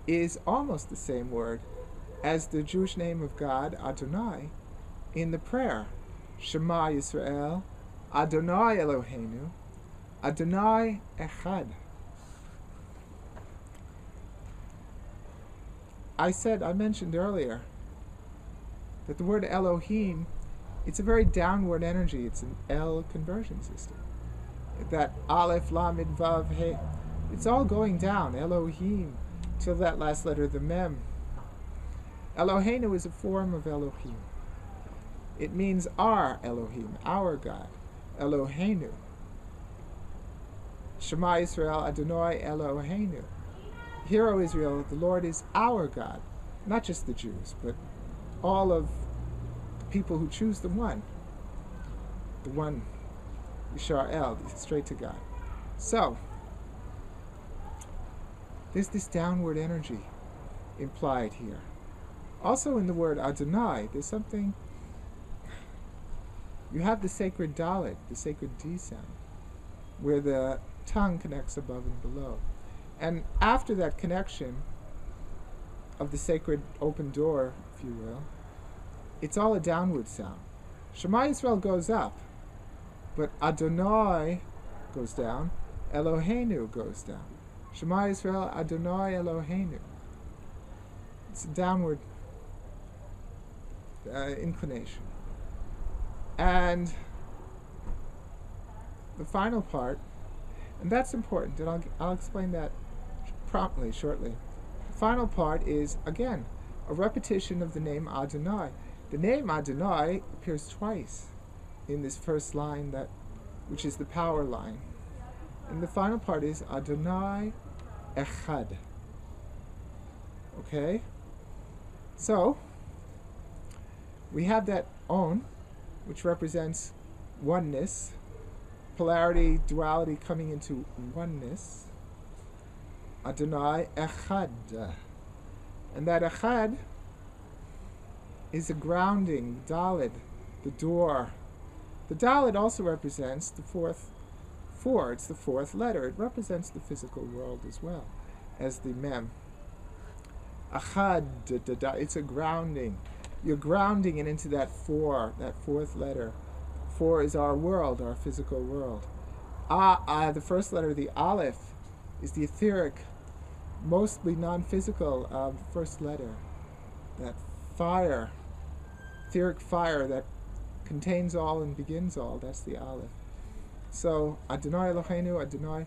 is almost the same word as the Jewish name of God, Adonai, in the prayer. Shema Yisrael, Adonai Eloheinu, Adonai Echad. I mentioned earlier that the word Elohim, it's a very downward energy. It's an El conversion system. That Aleph, Lamed, Vav, He, it's all going down, Elohim, till that last letter, the Mem. Eloheinu is a form of Elohim. It means our Elohim, our God, Eloheinu. Shema Yisrael, Adonai Eloheinu. Hear, O Israel, the Lord is our God. Not just the Jews, but all of the people who choose the one, Yisrael, straight to God. So, there's this downward energy implied here. Also in the word Adonai, there's something. You have the sacred Dalek, the sacred D sound, where the tongue connects above and below. And after that connection of the sacred open door, if you will, it's all a downward sound. Shema Yisrael goes up, but Adonai goes down, Eloheinu goes down. Shema Yisrael, Adonai Eloheinu. It's a downward inclination. And the final part, and that's important, and I'll explain that promptly, shortly. The final part is, again, a repetition of the name Adonai. The name Adonai appears twice in this first line, which is the power line. And the final part is Adonai Echad. Okay? So, we have that On, which represents oneness, polarity, duality coming into oneness. Adonai Echad. And that Echad is a grounding, Daled, the door. The Daled also represents the it's the fourth letter. It represents the physical world as well as the Mem. Achad, it's a grounding. You're grounding it into that fourth letter. 4 is our world, our physical world. The first letter, the Aleph, is the etheric, mostly non-physical first letter. That fire, etheric fire that contains all and begins all, that's the Aleph. So, Adonai Eloheinu, Adonai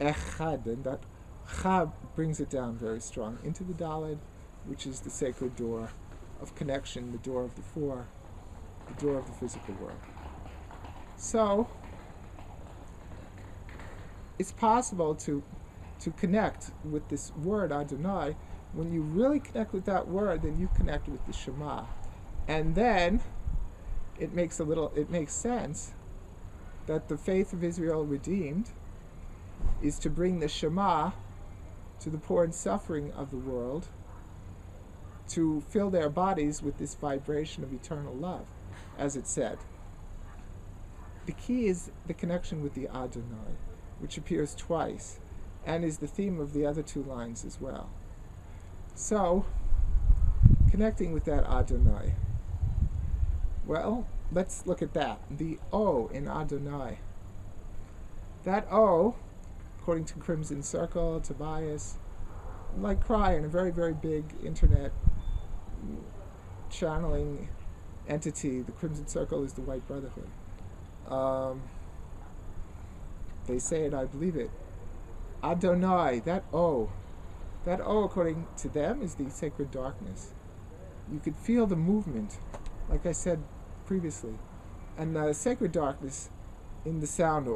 Echad, and that Chab brings it down very strong into the Daled, which is the sacred door of connection, the door of the 4, the door of the physical world. So, it's possible to connect with this word Adonai. When you really connect with that word, then you connect with the Shema. And then it makes sense that the faith of Israel redeemed is to bring the Shema to the poor and suffering of the world, to fill their bodies with this vibration of eternal love, as it said. The key is the connection with the Adonai, which appears twice, and is the theme of the other 2 lines as well. So, connecting with that Adonai. Well, let's look at that. The O in Adonai. That O, according to Crimson Circle, Tobias, like Cryon, a very, very big internet channeling entity. The Crimson Circle is the White Brotherhood. They say it, I believe it. Adonai, that O, according to them, is the sacred darkness. You could feel the movement, like I said previously. And the sacred darkness in the sound,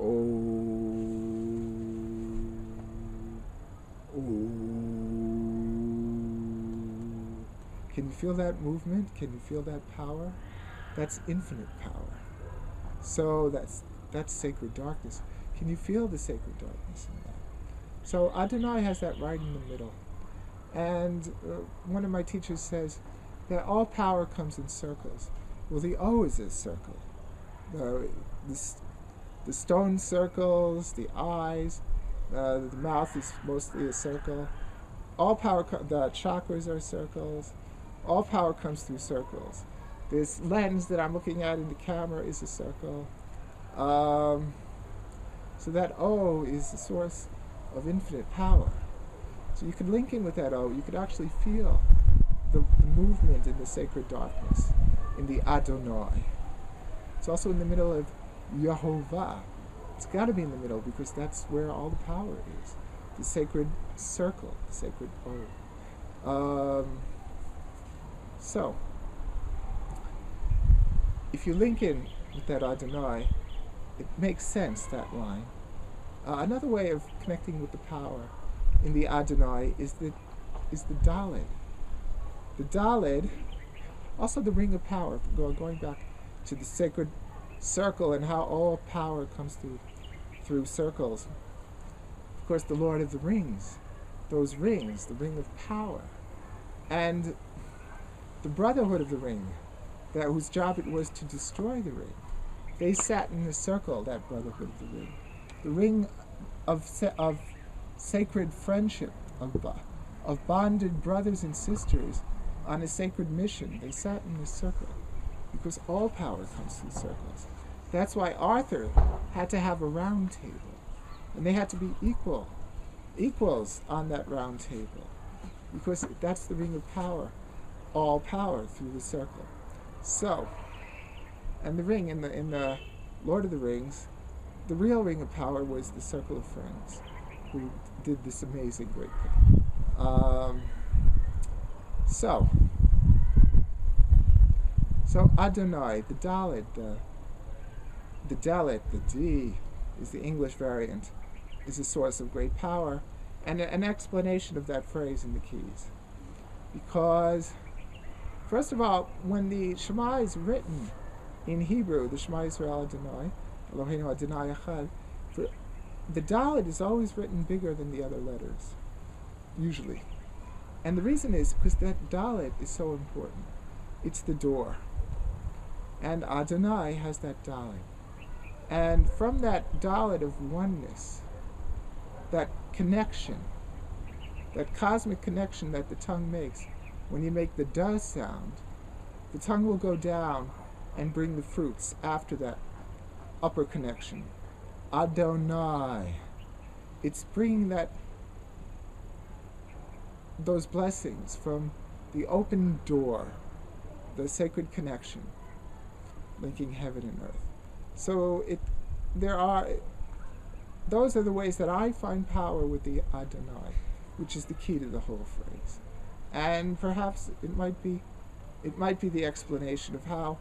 Can you feel that movement? Can you feel that power? That's infinite power. So that's sacred darkness. Can you feel the sacred darkness in that? So Adonai has that right in the middle. And one of my teachers says that all power comes in circles. Well, the O is a circle. The stone circles, the eyes, the mouth is mostly a circle. all power, the chakras are circles. All power comes through circles. This lens that I'm looking at in the camera is a circle. So that O is the source of infinite power. So you could link in with that O. You could actually feel the movement in the sacred darkness, in the Adonai. It's also in the middle of Yehovah. It's got to be in the middle because that's where all the power is. The sacred circle, the sacred O. So, if you link in with that Adonai, it makes sense, that line. Another way of connecting with the power in the Adonai is the Dalek. The Dalek, also the ring of power, going back to the sacred circle and how all power comes through circles. Of course, the Lord of the Rings, those rings, the ring of power, and the Brotherhood of the Ring, whose job it was to destroy the ring. They sat in a circle, that Brotherhood of the ring of sacred friendship, of bonded brothers and sisters on a sacred mission. They sat in a circle because all power comes through circles. That's why Arthur had to have a round table, and they had to be equals on that round table, because that's the ring of power, all power through the circle. So, and the ring in the Lord of the Rings, the real ring of power was the circle of friends who did this amazing great thing. So Adonai, the Dalek, the D is the English variant, is a source of great power, and an explanation of that phrase in the keys. Because, first of all, when the Shema is written in Hebrew, the Shema Yisrael Adonai, Eloheinu Adonai Echad, the Dalek is always written bigger than the other letters, usually. And the reason is because that Dalek is so important. It's the door. And Adonai has that Dalek. And from that Dalek of oneness, that connection, that cosmic connection that the tongue makes, when you make the duh sound, the tongue will go down and bring the fruits after that upper connection. Adonai. It's bringing those blessings from the open door, the sacred connection, linking heaven and earth. So those are the ways that I find power with the Adonai, which is the key to the whole phrase. And perhaps it might be the explanation of how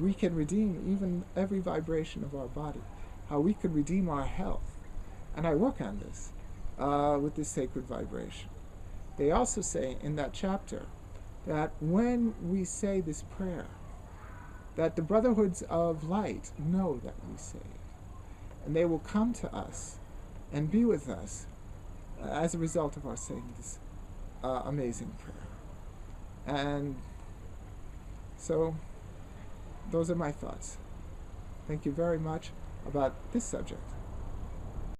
we can redeem even every vibration of our body, how we could redeem our health. And I work on this with this sacred vibration. They also say in that chapter that when we say this prayer, that the brotherhoods of light know that we say it, and they will come to us and be with us as a result of our saying this amazing prayer. And so those are my thoughts. Thank you very much about this subject.